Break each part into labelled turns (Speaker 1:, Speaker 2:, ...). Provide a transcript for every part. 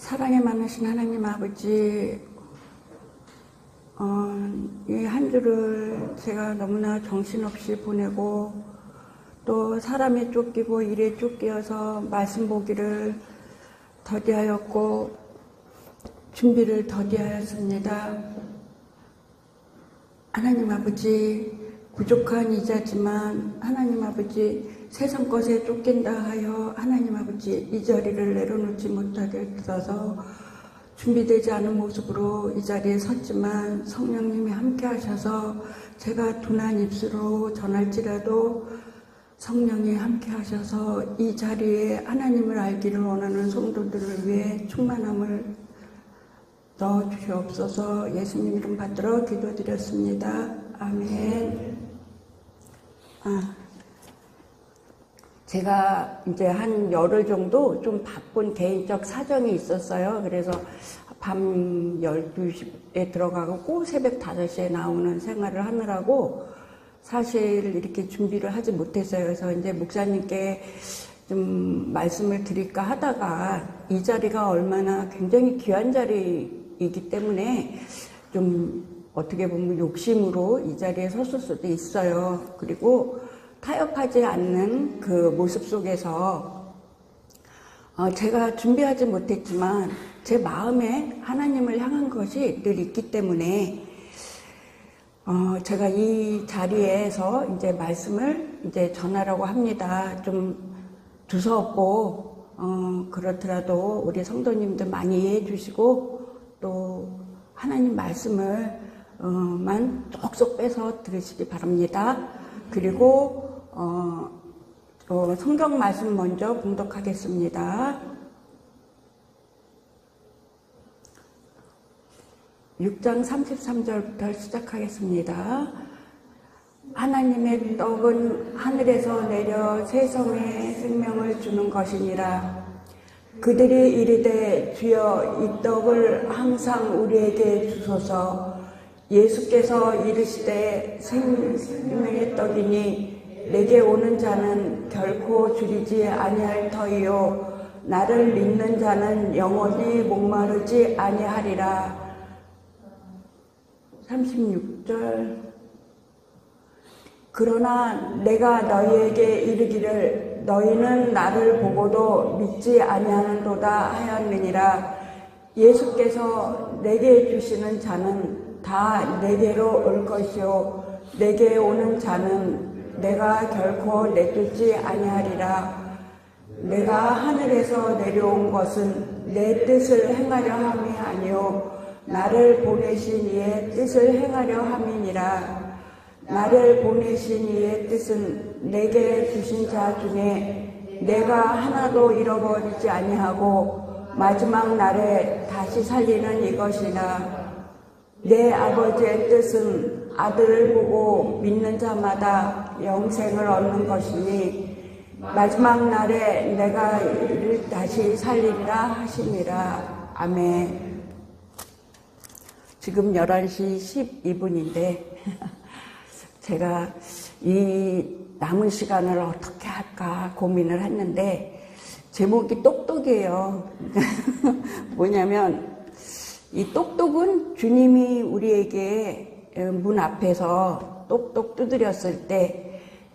Speaker 1: 사랑이 많으신 하나님 아버지, 이 한 주를 제가 너무나 정신없이 보내고 또 사람에 쫓기고 일에 쫓기어서 말씀 보기를 더디하였고 준비를 더디하였습니다. 하나님 아버지, 부족한 이자지만 하나님 아버지, 세상 것에 쫓긴다 하여 하나님 아버지 이 자리를 내려놓지 못하게 있어서 준비되지 않은 모습으로 이 자리에 섰지만 성령님이 함께 하셔서 제가 둔한 입술로 전할지라도 성령이 함께 하셔서 이 자리에 하나님을 알기를 원하는 성도들을 위해 충만함을 넣어 주시옵소서. 예수님 이름 받들어 기도드렸습니다. 아멘. 제가 이제 한 열흘 정도 좀 바쁜 개인적 사정이 있었어요. 그래서 밤 12시에 들어가고 새벽 5시에 나오는 생활을 하느라고 사실 이렇게 준비를 하지 못했어요. 그래서 이제 목사님께 좀 말씀을 드릴까 하다가 이 자리가 얼마나 굉장히 귀한 자리이기 때문에 좀 어떻게 보면 욕심으로 이 자리에 섰을 수도 있어요. 그리고 타협하지 않는 그 모습 속에서 제가 준비하지 못했지만 제 마음에 하나님을 향한 것이 늘 있기 때문에 제가 이 자리에서 이제 말씀을 이제 전하라고 합니다. 좀 두서없고 그렇더라도 우리 성도님들 많이 이해해 주시고 또 하나님 말씀을 만 쏙쏙 빼서 들으시기 바랍니다. 그리고 성경 말씀 먼저 봉독하겠습니다. 6장 33절부터 시작하겠습니다. 하나님의 떡은 하늘에서 내려 세상에 생명을 주는 것이니라. 그들이 이르되 주여 이 떡을 항상 우리에게 주소서. 예수께서 이르시되 생명의 떡이니 내게 오는 자는 결코 줄이지 아니할 터이요 나를 믿는 자는 영원히 목마르지 아니하리라. 36절. 그러나 내가 너희에게 이르기를 너희는 나를 보고도 믿지 아니하는도다 하였느니라. 예수께서 내게 주시는 자는 다 내게로 올 것이요 내게 오는 자는 내가 결코 내쫓지 아니하리라. 내가 하늘에서 내려온 것은 내 뜻을 행하려 함이 아니요 나를 보내신 이의 뜻을 행하려 함이니라. 나를 보내신 이의 뜻은 내게 주신 자 중에 내가 하나도 잃어버리지 아니하고 마지막 날에 다시 살리는 이것이나 내 아버지의 뜻은 아들을 보고 믿는 자마다 영생을 얻는 것이니 마지막 날에 내가 이를 다시 살리리라 하시니라. 아멘. 지금 11시 12분인데 제가 이 남은 시간을 어떻게 할까 고민을 했는데 제목이 똑똑이에요. 뭐냐면 이 똑똑은 주님이 우리에게 문 앞에서 똑똑 두드렸을 때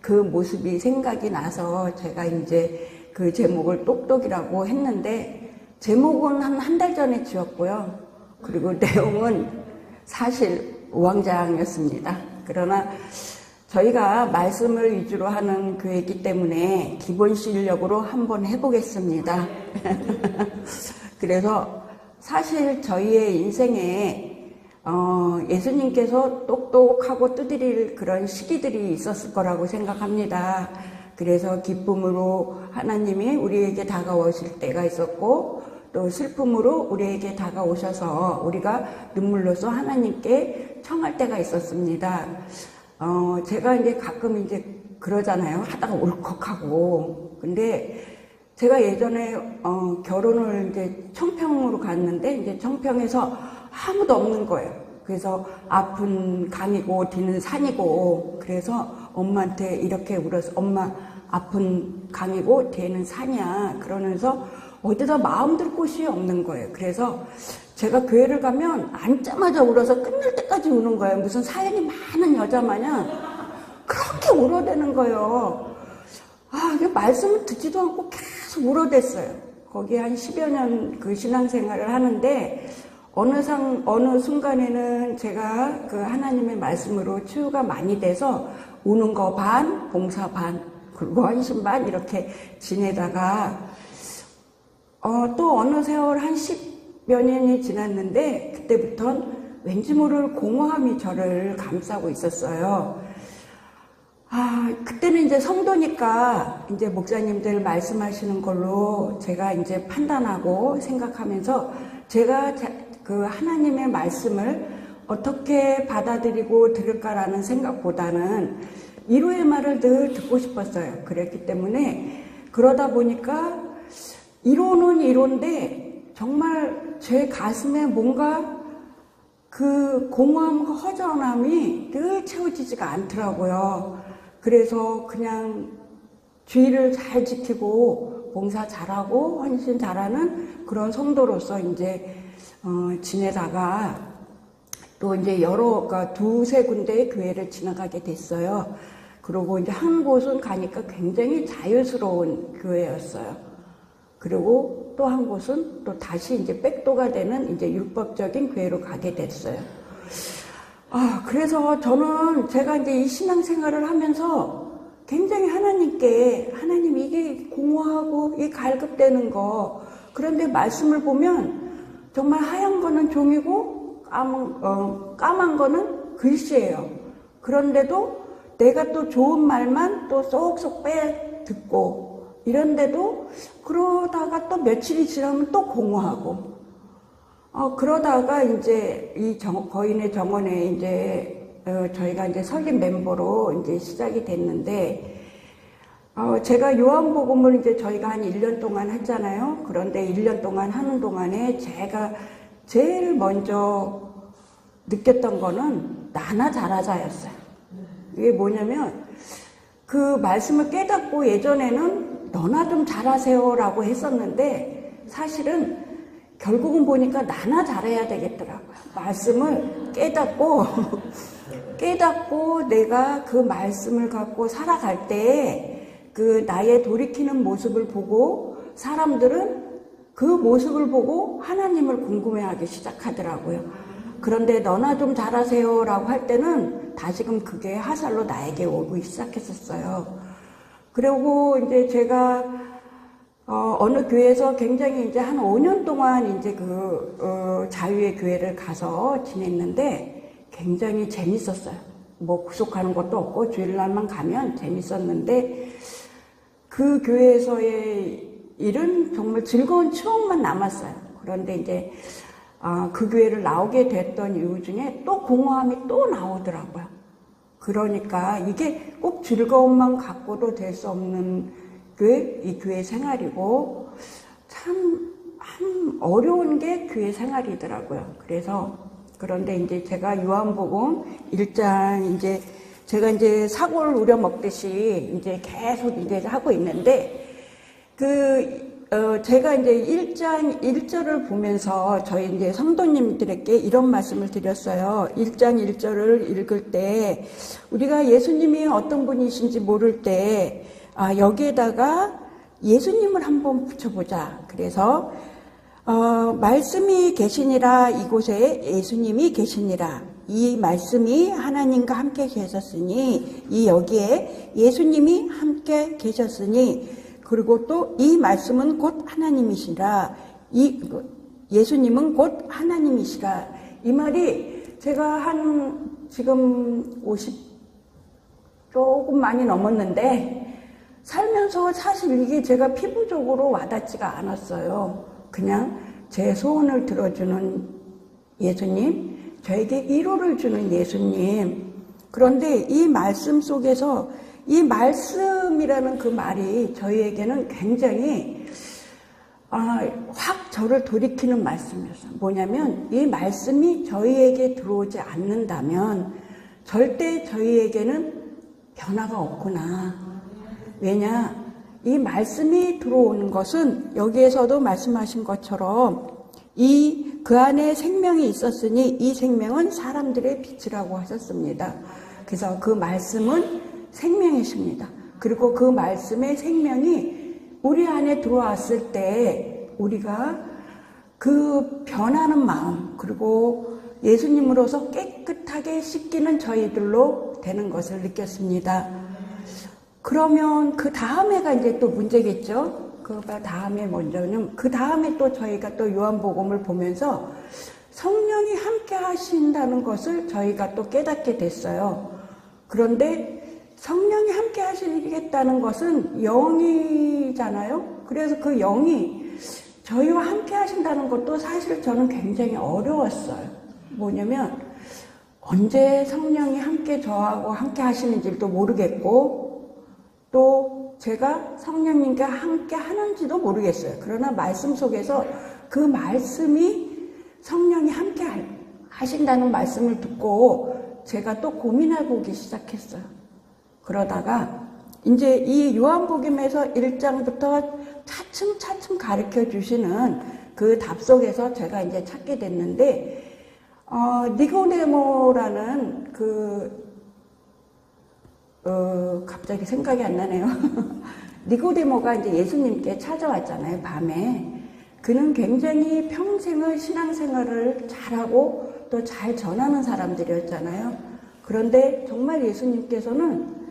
Speaker 1: 그 모습이 생각이 나서 제가 이제 그 제목을 똑똑이라고 했는데 제목은 한 달 전에 지었고요. 그리고 내용은 사실 우왕좌왕이었습니다. 그러나 저희가 말씀을 위주로 하는 교회이기 때문에 기본 실력으로 한번 해보겠습니다. 그래서 사실 저희의 인생에 예수님께서 똑똑하고 두드릴 그런 시기들이 있었을 거라고 생각합니다. 그래서 기쁨으로 하나님이 우리에게 다가오실 때가 있었고 또 슬픔으로 우리에게 다가오셔서 우리가 눈물로서 하나님께 청할 때가 있었습니다. 제가 이제 가끔 이제 그러잖아요. 하다가 울컥하고. 근데 제가 예전에 결혼을 이제 청평으로 갔는데 이제 청평에서 아무도 없는 거예요. 그래서 앞은 강이고 뒤는 산이고 그래서 엄마한테 이렇게 울어서 엄마 앞은 강이고 뒤에는 산이야. 그러면서 어디다 마음 들 곳이 없는 거예요. 그래서 제가 교회를 가면 앉자마자 울어서 끝날 때까지 우는 거예요. 무슨 사연이 많은 여자 마냥 그렇게 울어대는 거예요. 그 말씀을 듣지도 않고 계속 울어댔어요. 거기에 한 10여 년 그 신앙생활을 하는데 어느 순간에는 제가 그 하나님의 말씀으로 치유가 많이 돼서 우는 거 반, 봉사 반, 그리고 헌신 반 이렇게 지내다가 또 어느 세월 한 10여 년이 지났는데 그때부터는 왠지 모를 공허함이 저를 감싸고 있었어요. 그때는 이제 성도니까 이제 목사님들 말씀하시는 걸로 제가 이제 판단하고 생각하면서 제가 그 하나님의 말씀을 어떻게 받아들이고 들을까라는 생각보다는 위로의 말을 늘 듣고 싶었어요. 그랬기 때문에 그러다 보니까 이론은 이론인데 정말 제 가슴에 뭔가 그 공허함과 허전함이 늘 채워지지가 않더라고요. 그래서 그냥 주의를 잘 지키고 봉사 잘하고 헌신 잘하는 그런 성도로서 이제 지내다가 또 이제 그러니까 두세 군데의 교회를 지나가게 됐어요. 그리고 이제 한 곳은 가니까 굉장히 자유스러운 교회였어요. 그리고 또 한 곳은 또 다시 이제 백도가 되는 이제 율법적인 교회로 가게 됐어요. 그래서 저는 제가 이제 이 신앙생활을 하면서 굉장히 하나님 이게 공허하고 이 갈급되는 거, 그런데 말씀을 보면 정말 하얀 거는 종이고 까만 거는 글씨예요. 그런데도 내가 또 좋은 말만 또 쏙쏙 듣고 이런데도 그러다가 또 며칠이 지나면 또 공허하고 그러다가 이제 이 거인의 정원에 이제 저희가 이제 설립 멤버로 이제 시작이 됐는데 제가 요한복음을 이제 저희가 한 1년 동안 했잖아요. 그런데 1년 동안 하는 동안에 제가 제일 먼저 느꼈던 거는 나나 잘하자였어요. 이게 뭐냐면 그 말씀을 깨닫고 예전에는 너나 좀 잘하세요라고 했었는데 사실은 결국은 보니까 나나 잘해야 되겠더라고요. 말씀을 깨닫고 내가 그 말씀을 갖고 살아갈 때 그 나의 돌이키는 모습을 보고 사람들은 그 모습을 보고 하나님을 궁금해하기 시작하더라고요. 그런데 너나 좀 잘하세요라고 할 때는 다시금 그게 화살로 나에게 오기 시작했었어요. 그리고 이제 제가 어느 교회에서 굉장히 이제 한 5년 동안 이제 자유의 교회를 가서 지냈는데 굉장히 재밌었어요. 뭐 구속하는 것도 없고 주일날만 가면 재밌었는데 그 교회에서의 일은 정말 즐거운 추억만 남았어요. 그런데 이제 그 교회를 나오게 됐던 이유 중에 또 공허함이 또 나오더라고요. 그러니까 이게 꼭 즐거움만 갖고도 될 수 없는 이 교회 생활이고 참 어려운 게 교회 생활이더라고요. 그런데 이제 제가 요한복음 1장 이제 제가 이제 사골 우려 먹듯이 이제 계속 이제 하고 있는데 제가 이제 1장 1절을 보면서 저희 이제 성도님들에게 이런 말씀을 드렸어요. 1장 1절을 읽을 때 우리가 예수님이 어떤 분이신지 모를 때 여기에다가 예수님을 한번 붙여보자. 그래서 말씀이 계시니라 이곳에 예수님이 계시니라. 이 말씀이 하나님과 함께 계셨으니 이 여기에 예수님이 함께 계셨으니 그리고 또 이 말씀은 곧 하나님이시라. 예수님은 곧 하나님이시라. 이 말이 제가 지금 50 조금 많이 넘었는데 살면서 사실 이게 제가 피부적으로 와닿지가 않았어요. 그냥 제 소원을 들어주는 예수님, 저에게 위로를 주는 예수님. 그런데 이 말씀 속에서 이 말씀이라는 그 말이 저희에게는 굉장히 확 저를 돌이키는 말씀이었어요. 뭐냐면 이 말씀이 저희에게 들어오지 않는다면 절대 저희에게는 변화가 없구나. 왜냐? 이 말씀이 들어오는 것은 여기에서도 말씀하신 것처럼 그 안에 생명이 있었으니 이 생명은 사람들의 빛이라고 하셨습니다. 그래서 그 말씀은 생명이십니다. 그리고 그 말씀의 생명이 우리 안에 들어왔을 때 우리가 그 변하는 마음, 그리고 예수님으로서 깨끗하게 씻기는 저희들로 되는 것을 느꼈습니다. 그러면 그 다음에가 이제 또 문제겠죠. 그 다음에 먼저는 그 다음에 또 저희가 또 요한복음을 보면서 성령이 함께 하신다는 것을 저희가 또 깨닫게 됐어요. 그런데 성령이 함께 하시겠다는 것은 영이잖아요. 그래서 그 영이 저희와 함께 하신다는 것도 사실 저는 굉장히 어려웠어요. 뭐냐면 언제 성령이 함께 저하고 함께 하시는지도 모르겠고 또 제가 성령님과 함께 하는지도 모르겠어요. 그러나 말씀 속에서 그 말씀이 성령이 함께 하신다는 말씀을 듣고 제가 또 고민해 보기 시작했어요. 그러다가 이제 이 요한복음에서 1장부터 차츰차츰 가르쳐 주시는 그 답 속에서 제가 이제 찾게 됐는데, 니고데모라는 갑자기 생각이 안 나네요. 니고데모가 이제 예수님께 찾아왔잖아요, 밤에. 그는 굉장히 평생을 신앙생활을 잘하고 또 잘 전하는 사람들이었잖아요. 그런데 정말 예수님께서는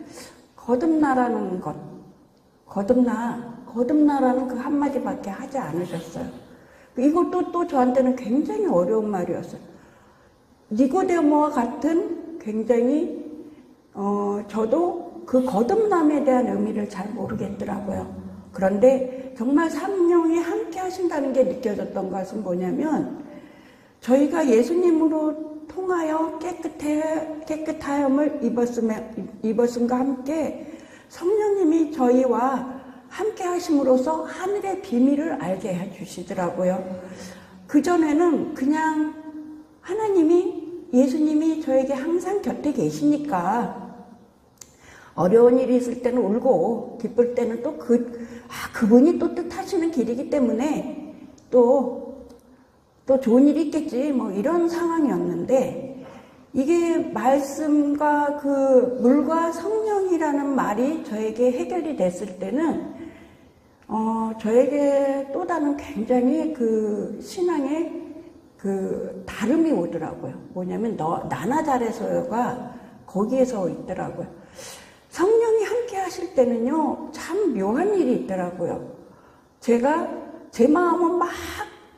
Speaker 1: 거듭나라는 것, 거듭나라는 그 한마디밖에 하지 않으셨어요. 이것도 또 저한테는 굉장히 어려운 말이었어요. 니고데모와 같은 굉장히 저도 그 거듭남에 대한 의미를 잘 모르겠더라고요. 그런데 정말 성령이 함께 하신다는 게 느껴졌던 것은 뭐냐면 저희가 예수님으로 통하여 깨끗하염을 입었음과 함께 성령님이 저희와 함께 하심으로써 하늘의 비밀을 알게 해주시더라고요. 그전에는 그냥 예수님이 저에게 항상 곁에 계시니까 어려운 일이 있을 때는 울고 기쁠 때는 또 그분이 또 뜻하시는 길이기 때문에 또 좋은 일이 있겠지 뭐 이런 상황이었는데 이게 말씀과 그 물과 성령이라는 말이 저에게 해결이 됐을 때는 저에게 또 다른 굉장히 그 신앙의 그 다름이 오더라고요. 뭐냐면 나나 잘해서가 거기에서 있더라고요. 성령이 함께 하실 때는요, 참 묘한 일이 있더라고요. 제가 제 마음은 막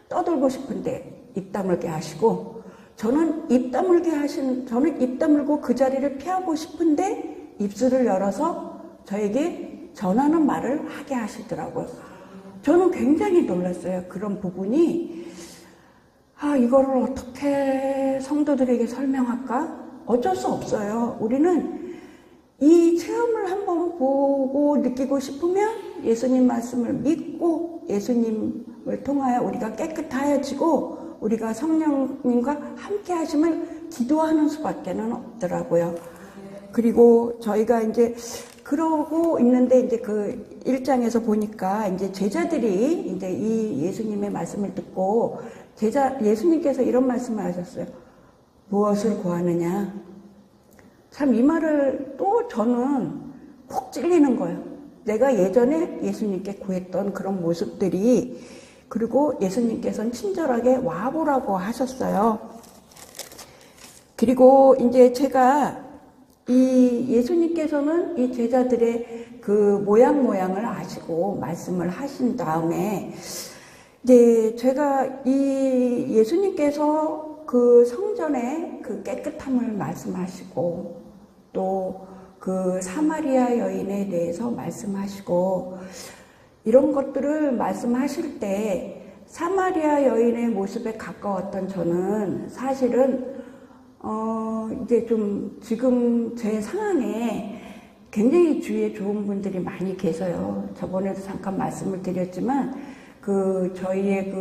Speaker 1: 떠들고 싶은데 입 다물게 하시고, 저는 입 다물고 그 자리를 피하고 싶은데 입술을 열어서 저에게 전하는 말을 하게 하시더라고요. 저는 굉장히 놀랐어요. 그런 부분이. 이거를 어떻게 성도들에게 설명할까? 어쩔 수 없어요. 우리는 이 체험을 한번 보고 느끼고 싶으면 예수님 말씀을 믿고 예수님을 통하여 우리가 깨끗하여지고 우리가 성령님과 함께 하심을 기도하는 수밖에는 없더라고요. 그리고 저희가 이제 그러고 있는데 이제 그 1장에서 보니까 이제 제자들이 이제 이 예수님의 말씀을 듣고 예수님께서 이런 말씀을 하셨어요. 무엇을 구하느냐? 참 이 말을 또 저는 콕 찔리는 거예요. 내가 예전에 예수님께 구했던 그런 모습들이, 그리고 예수님께서는 친절하게 와보라고 하셨어요. 그리고 이제 제가 이 예수님께서는 이 제자들의 그 모양을 아시고 말씀을 하신 다음에 이제 제가 이 예수님께서 그 성전의 그 깨끗함을 말씀하시고 또 그 사마리아 여인에 대해서 말씀하시고 이런 것들을 말씀하실 때 사마리아 여인의 모습에 가까웠던 저는 사실은 이제 좀 지금 제 상황에 굉장히 주위에 좋은 분들이 많이 계세요. 저번에도 잠깐 말씀을 드렸지만 저희의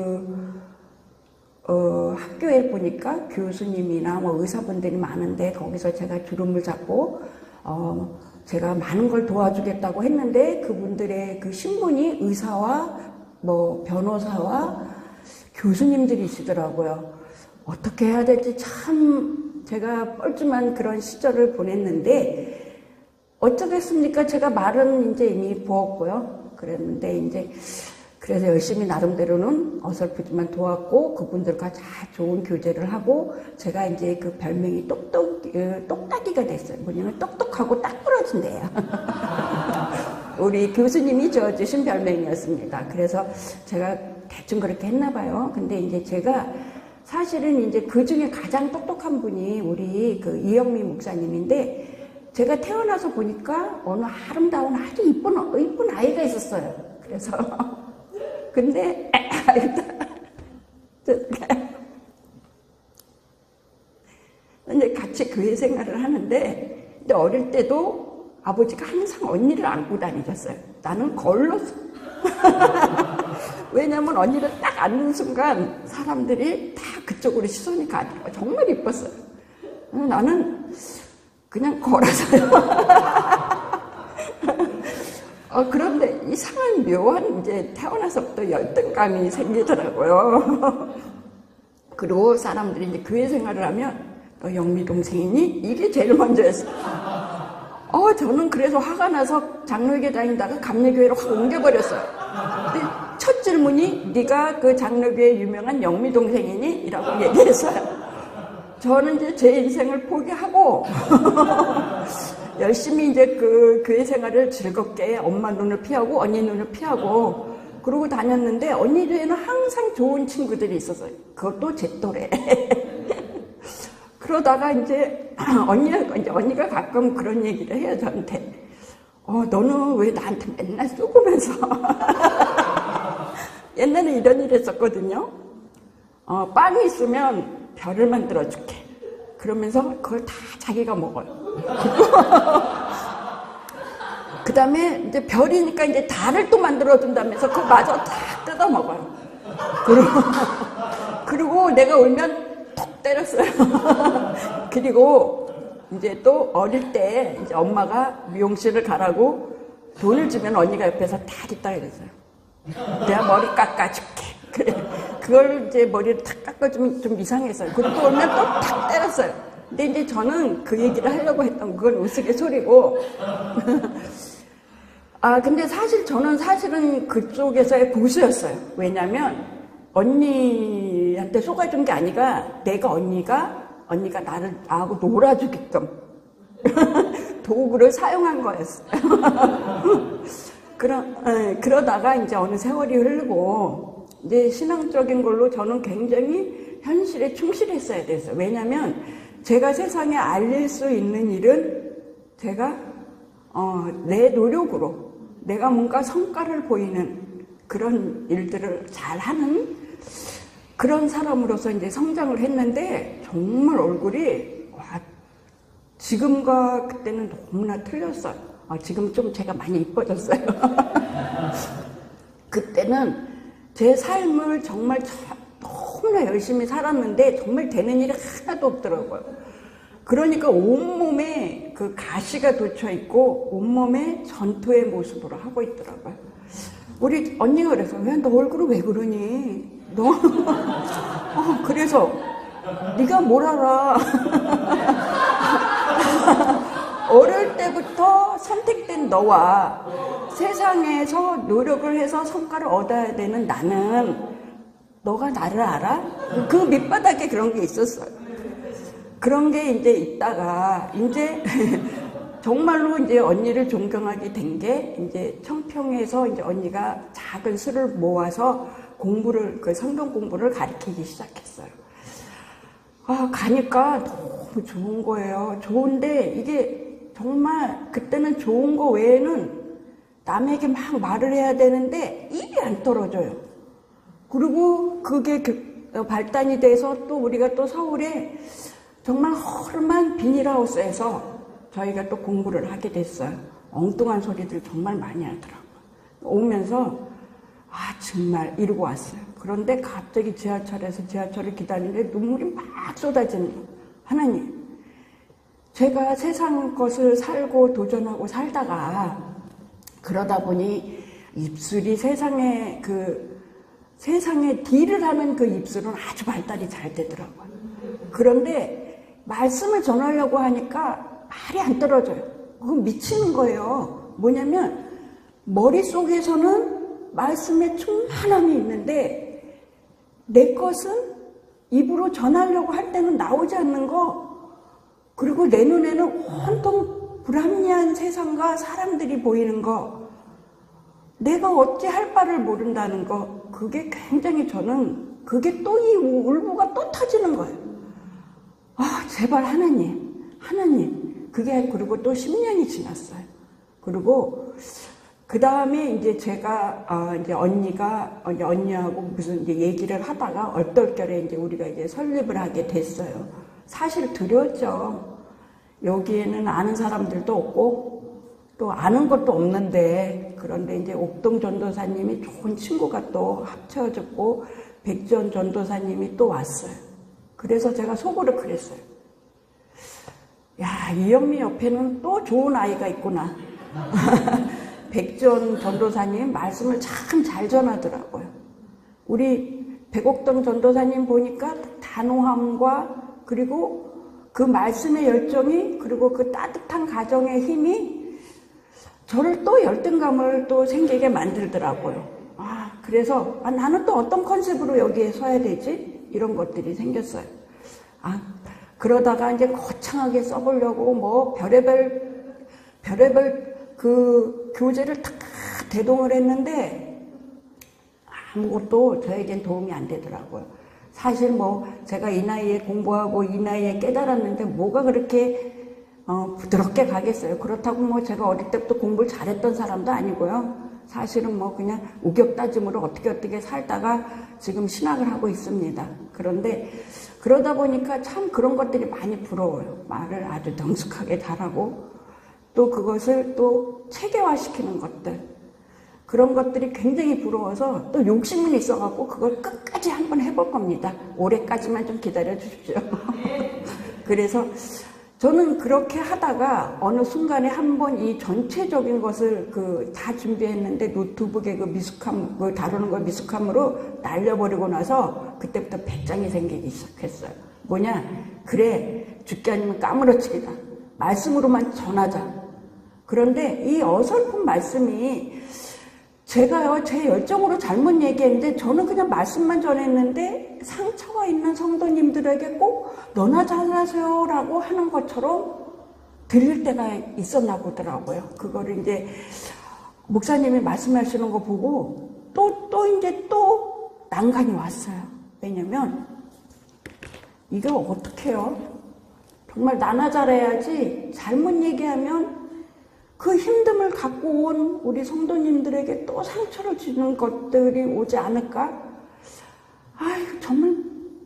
Speaker 1: 학교에 보니까 교수님이나 뭐 의사분들이 많은데 거기서 제가 주름을 잡고 제가 많은 걸 도와주겠다고 했는데 그분들의 그 신분이 의사와 뭐 변호사와 교수님들이시더라고요. 어떻게 해야 될지 참 제가 뻘쭘한 그런 시절을 보냈는데 어쩌겠습니까? 제가 말은 이제 이미 부었고요. 그랬는데 이제 그래서 열심히 나름대로는 어설프지만 도왔고 그분들과 잘 좋은 교제를 하고 제가 이제 그 별명이 똑딱이가 됐어요. 뭐냐면 똑똑하고 딱 부러진대요. 우리 교수님이 지어주신 별명이었습니다. 그래서 제가 대충 그렇게 했나 봐요. 근데 이제 제가 사실은 이제 그 중에 가장 똑똑한 분이 우리 그 이영미 목사님인데 제가 태어나서 보니까 어느 아름다운 아주 이쁜 아이가 있었어요. 그래서 근데 이제 같이 교회 생활을 하는데 근데 어릴 때도 아버지가 항상 언니를 안고 다니셨어요. 나는 걸렀어. 왜냐면 언니를 딱 안는 순간 사람들이 다 그쪽으로 시선이 가니까 정말 이뻤어요. 나는 그냥 걸어서요. 그런데 이상한 묘한 이제 태어나서부터 열등감이 생기더라고요. 그리고 사람들이 이제 교회 생활을 하면 너 영미 동생이니? 이게 제일 먼저였어요. 저는 그래서 화가 나서 장로교회 다니다가 감리교회로 확 옮겨버렸어요. 근데 첫 질문이 네가 그 장로교회 유명한 영미 동생이니? 이라고 얘기했어요. 저는 이제 제 인생을 포기하고 열심히 이제 그 교회 생활을 즐겁게 엄마 눈을 피하고 언니 눈을 피하고 그러고 다녔는데 언니 주에는 항상 좋은 친구들이 있었어요. 그것도 제 또래. 그러다가 이제 언니가 가끔 그런 얘기를 해요, 저한테. 너는 왜 나한테 맨날 쏘고면서. 옛날에 이런 일 했었거든요. 빵이 있으면 별을 만들어줄게. 그러면서 그걸 다 자기가 먹어요. 그 다음에 이제 별이니까 이제 달을 또 만들어준다면서 그거 마저 다 뜯어 먹어요. 그리고 내가 울면 톡 때렸어요. 그리고 이제 또 어릴 때 이제 엄마가 미용실을 가라고 돈을 주면 언니가 옆에서 다 있다 그랬어요. 내가 머리 깎아줄게. 그래. 그걸 이제 머리를 탁 깎아주면 좀 이상했어요. 그리고 또 오면 또 탁 때렸어요. 근데 이제 저는 그 얘기를 하려고 했던 그건 우스갯소리고. 근데 사실은 그쪽에서의 보수였어요. 왜냐면 언니한테 속아준 게 아니라 내가 언니가 나하고 놀아주게끔 도구를 사용한 거였어요. 그러다가 이제 어느 세월이 흐르고 이제 신앙적인 걸로 저는 굉장히 현실에 충실했어야 됐어요. 왜냐면 제가 세상에 알릴 수 있는 일은 제가 내 노력으로 내가 뭔가 성과를 보이는 그런 일들을 잘하는 그런 사람으로서 이제 성장을 했는데 정말 얼굴이 지금과 그때는 너무나 틀렸어요. 지금 좀 제가 많이 이뻐졌어요. 그때는 제 삶을 정말 너무나 열심히 살았는데 정말 되는 일이 하나도 없더라고요. 그러니까 온몸에 그 가시가 돋쳐 있고 온몸에 전투의 모습으로 하고 있더라고요. 우리 언니가 그래서 너 얼굴은 왜 그러니? 너 그래서 네가 뭘 알아? 어릴 때부터 선택된 너와 세상에서 노력을 해서 성과를 얻어야 되는 나는 너가 나를 알아? 그 밑바닥에 그런 게 있었어요. 그런 게 이제 있다가 이제 정말로 이제 언니를 존경하게 된 게 이제 청평에서 이제 언니가 작은 수를 모아서 성경 공부를 가르치기 시작했어요. 가니까 너무 좋은 거예요. 좋은데 이게 정말 그때는 좋은 거 외에는 남에게 막 말을 해야 되는데 입이 안 떨어져요. 그리고 그게 발단이 돼서 또 우리가 또 서울에 정말 허름한 비닐하우스에서 저희가 또 공부를 하게 됐어요. 엉뚱한 소리들 정말 많이 하더라고요. 오면서 정말 이러고 왔어요. 그런데 갑자기 지하철을 기다리는데 눈물이 막 쏟아지는 거예요. 하나님, 제가 세상 것을 살고 도전하고 살다가 그러다 보니 입술이 세상에 딜을 하는 그 입술은 아주 발달이 잘 되더라고요. 그런데 말씀을 전하려고 하니까 말이 안 떨어져요. 그건 미치는 거예요. 뭐냐면 머릿속에서는 말씀에 충만함이 있는데 내 것은 입으로 전하려고 할 때는 나오지 않는 거, 그리고 내 눈에는 온통 불합리한 세상과 사람들이 보이는 거, 내가 어찌 할 바를 모른다는 거, 그게 굉장히 저는 그게 또 이 울부가 또 터지는 거예요. 아, 제발 하나님. 그게 그리고 또 10년이 지났어요. 그리고 그 다음에 이제 제가 이제 언니하고 무슨 이제 얘기를 하다가 얼떨결에 이제 우리가 이제 설립을 하게 됐어요. 사실 두려웠죠. 여기에는 아는 사람들도 없고 또 아는 것도 없는데, 그런데 이제 옥동 전도사님이 좋은 친구가 또 합쳐졌고 백지원 전도사님이 또 왔어요. 그래서 제가 속으로 그랬어요. 야, 이영미 옆에는 또 좋은 아이가 있구나. 백지원 전도사님 말씀을 참 잘 전하더라고요. 우리 백옥동 전도사님 보니까 단호함과 그리고 그 말씀의 열정이, 그리고 그 따뜻한 가정의 힘이 저를 또 열등감을 또 생기게 만들더라고요. 그래서 나는 또 어떤 컨셉으로 여기에 서야 되지? 이런 것들이 생겼어요. 그러다가 이제 거창하게 써보려고 뭐 별의별 그 교재를 다 대동을 했는데 아무것도 저에겐 도움이 안 되더라고요. 사실 뭐 제가 이 나이에 공부하고 이 나이에 깨달았는데 뭐가 그렇게 부드럽게 가겠어요. 그렇다고 뭐 제가 어릴 때부터 공부를 잘했던 사람도 아니고요. 사실은 뭐 그냥 우격다짐으로 어떻게 살다가 지금 신학을 하고 있습니다. 그런데 그러다 보니까 참 그런 것들이 많이 부러워요. 말을 아주 능숙하게 잘하고 또 그것을 또 체계화시키는 것들, 그런 것들이 굉장히 부러워서 또 욕심은 있어갖고 그걸 끝까지 한번 해볼 겁니다. 올해까지만 좀 기다려 주십시오. 그래서 저는 그렇게 하다가 어느 순간에 한번 이 전체적인 것을 다 준비했는데 노트북에 미숙함, 다루는 거 미숙함으로 날려버리고 나서 그때부터 배짱이 생기기 시작했어요. 뭐냐? 그래, 죽기 아니면 까무러치기다. 말씀으로만 전하자. 그런데 이 어설픈 말씀이 제가요, 제 열정으로 잘못 얘기했는데 저는 그냥 말씀만 전했는데 상처가 있는 성도님들에게 꼭 너나 잘하세요 라고 하는 것처럼 들릴 때가 있었나 보더라고요. 그거를 이제 목사님이 말씀하시는 거 보고 또 난간이 왔어요. 왜냐면 이게 어떡해요? 정말 나나 잘해야지 잘못 얘기하면 그 힘듦을 갖고 온 우리 성도님들에게 또 상처를 주는 것들이 오지 않을까?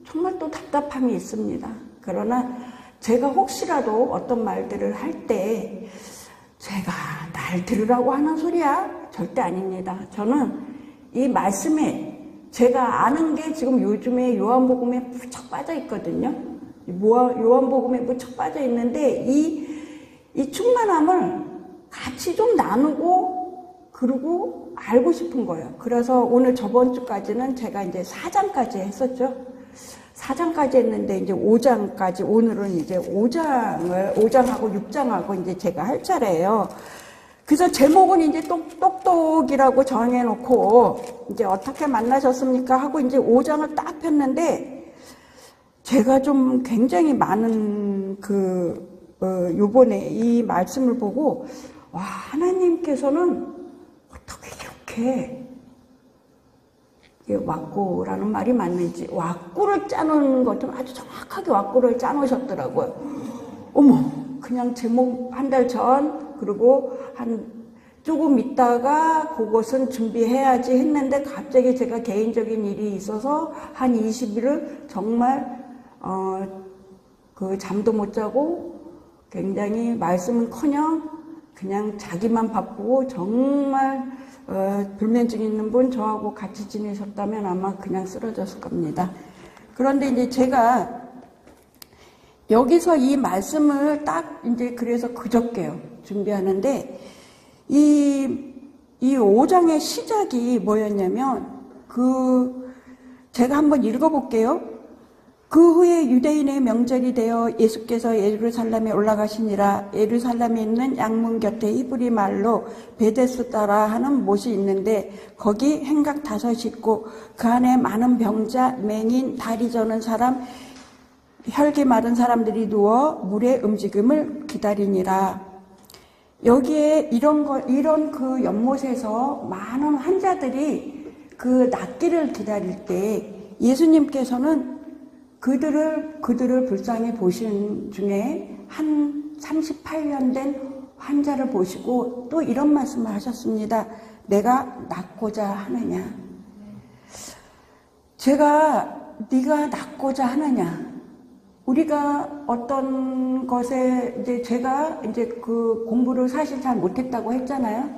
Speaker 1: 정말 또 답답함이 있습니다. 그러나 제가 혹시라도 어떤 말들을 할 때 제가 날 들으라고 하는 소리야? 절대 아닙니다. 저는 이 말씀에 제가 아는 게 지금 요즘에 요한복음에 무척 빠져 있거든요. 요한복음에 무척 빠져 있는데 이 충만함을 같이 좀 나누고 그리고 알고 싶은 거예요. 그래서 오늘 저번 주까지는 제가 이제 4장까지 했었죠. 4장까지 했는데 이제 5장까지, 오늘은 이제 5장하고 6장하고 이제 제가 할 차례예요. 그래서 제목은 이제 똑똑이라고 정해놓고 이제 어떻게 만나셨습니까? 하고 이제 5장을 딱 폈는데 제가 좀 굉장히 많은 요번에 이 말씀을 보고 와, 하나님께서는 어떻게 이렇게 왁구라는 말이 맞는지 왁구를 짜놓은 것 좀 아주 정확하게 왁구를 짜놓으셨더라고요. 어머, 그냥 제목 한 달 전, 그리고 조금 있다가 그것은 준비해야지 했는데 갑자기 제가 개인적인 일이 있어서 한 20일을 정말 잠도 못 자고 굉장히 말씀은커녕 그냥 자기만 바쁘고 정말 불면증 있는 분 저하고 같이 지내셨다면 아마 그냥 쓰러졌을 겁니다. 그런데 이제 제가 여기서 이 말씀을 딱 이제 그래서 그저께요. 준비하는데 이 5장의 시작이 뭐였냐면 제가 한번 읽어볼게요. 그 후에 유대인의 명절이 되어 예수께서 예루살렘에 올라가시니라. 예루살렘에 있는 양문 곁에 히브리 말로 베데스다라 하는 못이 있는데 거기 행각 5이 있고 그 안에 많은 병자, 맹인, 다리 저는 사람, 혈기 마른 사람들이 누워 물의 움직임을 기다리니라. 여기에 이런 그 연못에서 많은 환자들이 그 낫기를 기다릴 때 예수님께서는 그들을 불쌍히 보신 중에 한 38년 된 환자를 보시고 또 이런 말씀을 하셨습니다. 내가 낫고자 하느냐. 네가 낫고자 하느냐. 우리가 어떤 것에 제가 그 공부를 사실 잘 못했다고 했잖아요.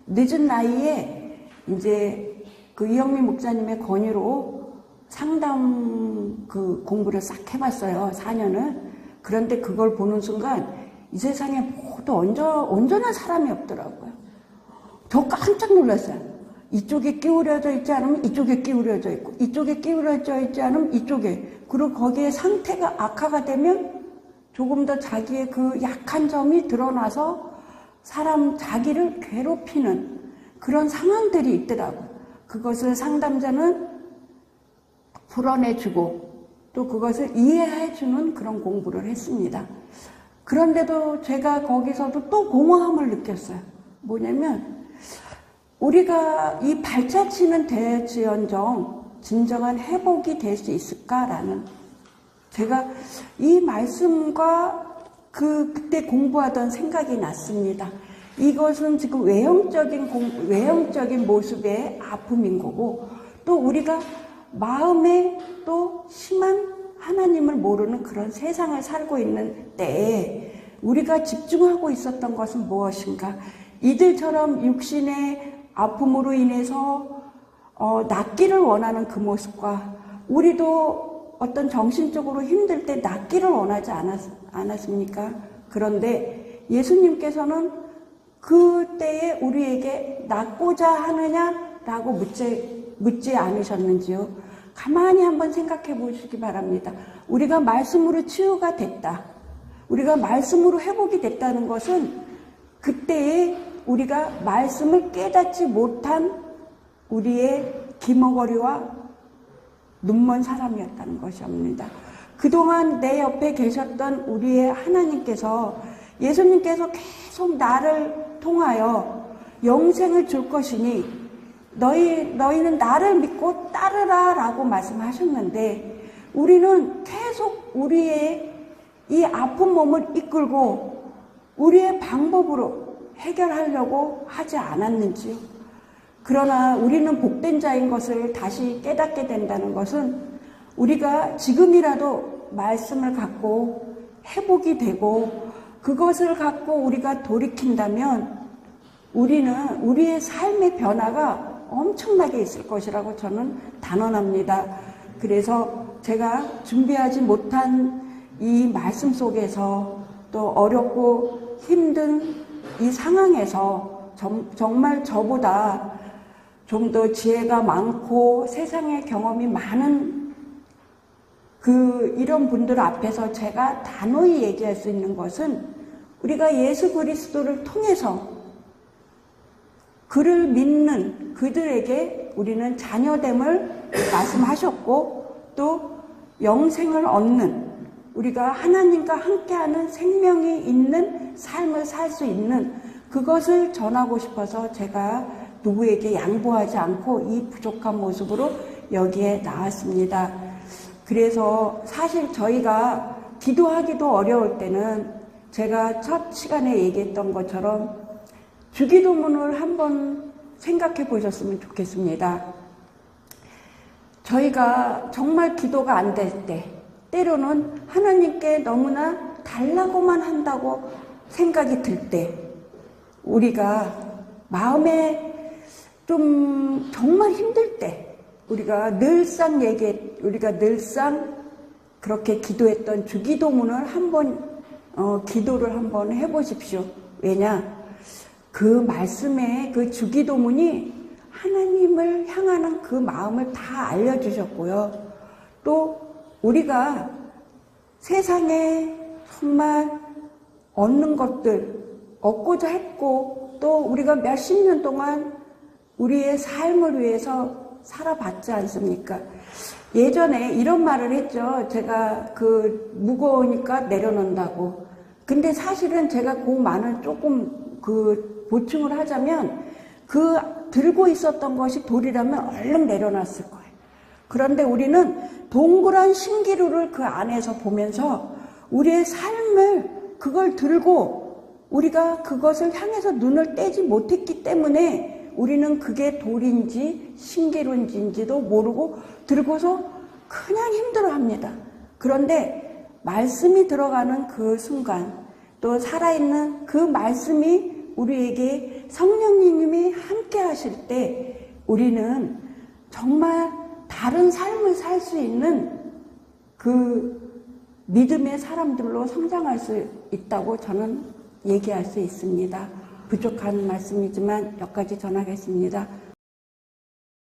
Speaker 1: 늦은 나이에 그 이영미 목사님의 권유로 상담 그 공부를 싹 해봤어요. 4년을. 그런데 그걸 보는 순간 이 세상에 모두 온전한 사람이 없더라고요. 저 깜짝 놀랐어요. 이쪽에 끼우려져 있지 않으면 이쪽에 끼우려져 있고 이쪽에 끼우려져 있지 않으면 이쪽에. 그리고 거기에 상태가 악화가 되면 조금 더 자기의 그 약한 점이 드러나서 자기를 괴롭히는 그런 상황들이 있더라고요. 그것을 상담자는 풀어내주고 또 그것을 이해해주는 그런 공부를 했습니다. 그런데도 제가 거기서도 또 공허함을 느꼈어요. 뭐냐면 우리가 이 발자취는 될지언정 진정한 회복이 될 수 있을까라는, 제가 이 말씀과 그때 공부하던 생각이 났습니다. 이것은 지금 외형적인 모습의 아픔인 거고, 또 우리가 마음에 또 심한 하나님을 모르는 그런 세상을 살고 있는 때에 우리가 집중하고 있었던 것은 무엇인가? 이들처럼 육신의 아픔으로 인해서 낫기를 원하는 그 모습과, 우리도 어떤 정신적으로 힘들 때 낫기를 원하지 않았습니까? 그런데 예수님께서는 그때에 우리에게 낫고자 하느냐라고 묻지 않으셨는지요? 가만히 한번 생각해 보시기 바랍니다. 우리가 말씀으로 치유가 됐다, 우리가 말씀으로 회복이 됐다는 것은 그때에 우리가 말씀을 깨닫지 못한 우리의 기머거리와 눈먼 사람이었다는 것입니다. 그동안 내 옆에 계셨던 우리의 하나님께서, 예수님께서 계속 나를 통하여 영생을 줄 것이니 너희는 나를 믿고 따르라 라고 말씀하셨는데, 우리는 계속 우리의 이 아픈 몸을 이끌고 우리의 방법으로 해결하려고 하지 않았는지요? 그러나 우리는 복된 자인 것을 다시 깨닫게 된다는 것은, 우리가 지금이라도 말씀을 갖고 회복이 되고 그것을 갖고 우리가 돌이킨다면 우리는 우리의 삶의 변화가 엄청나게 있을 것이라고 저는 단언합니다. 그래서 제가 준비하지 못한 이 말씀 속에서, 또 어렵고 힘든 이 상황에서 정말 저보다 좀 더 지혜가 많고 세상의 경험이 많은 이런 분들 앞에서 제가 단호히 얘기할 수 있는 것은, 우리가 예수 그리스도를 통해서 그를 믿는 그들에게 우리는 자녀됨을 말씀하셨고, 또 영생을 얻는, 우리가 하나님과 함께하는 생명이 있는 삶을 살 수 있는 그것을 전하고 싶어서 제가 누구에게 양보하지 않고 이 부족한 모습으로 여기에 나왔습니다. 그래서 사실 저희가 기도하기도 어려울 때는, 제가 첫 시간에 얘기했던 것처럼 주기도문을 한번 생각해 보셨으면 좋겠습니다. 저희가 정말 기도가 안 될 때, 때로는 하나님께 너무나 달라고만 한다고 생각이 들 때, 우리가 마음에 좀 정말 힘들 때, 우리가 늘상 그렇게 기도했던 주기도문을 한번 기도를 한번 해보십시오. 왜냐? 그 말씀에 그 주기도문이 하나님을 향하는 그 마음을 다 알려주셨고요. 또 우리가 세상에 정말 얻는 것들 얻고자 했고 또 우리가 몇십 년 동안 우리의 삶을 위해서 살아봤지 않습니까? 예전에 이런 말을 했죠. 제가 그 무거우니까 내려놓는다고. 근데 사실은 제가 그 말을 조금 보충을 하자면 그 들고 있었던 것이 돌이라면 얼른 내려놨을 거예요. 그런데 우리는 동그란 신기루를 그 안에서 보면서 우리의 삶을 그걸 들고 우리가 그것을 향해서 눈을 떼지 못했기 때문에 우리는 그게 돌인지 신기루인지도 모르고 들고서 그냥 힘들어합니다. 그런데 말씀이 들어가는 그 순간 또 살아있는 그 말씀이 우리에게 성령님이 함께 하실 때 우리는 정말 다른 삶을 살 수 있는 그 믿음의 사람들로 성장할 수 있다고 저는 얘기할 수 있습니다. 부족한 말씀이지만 여기까지 전하겠습니다.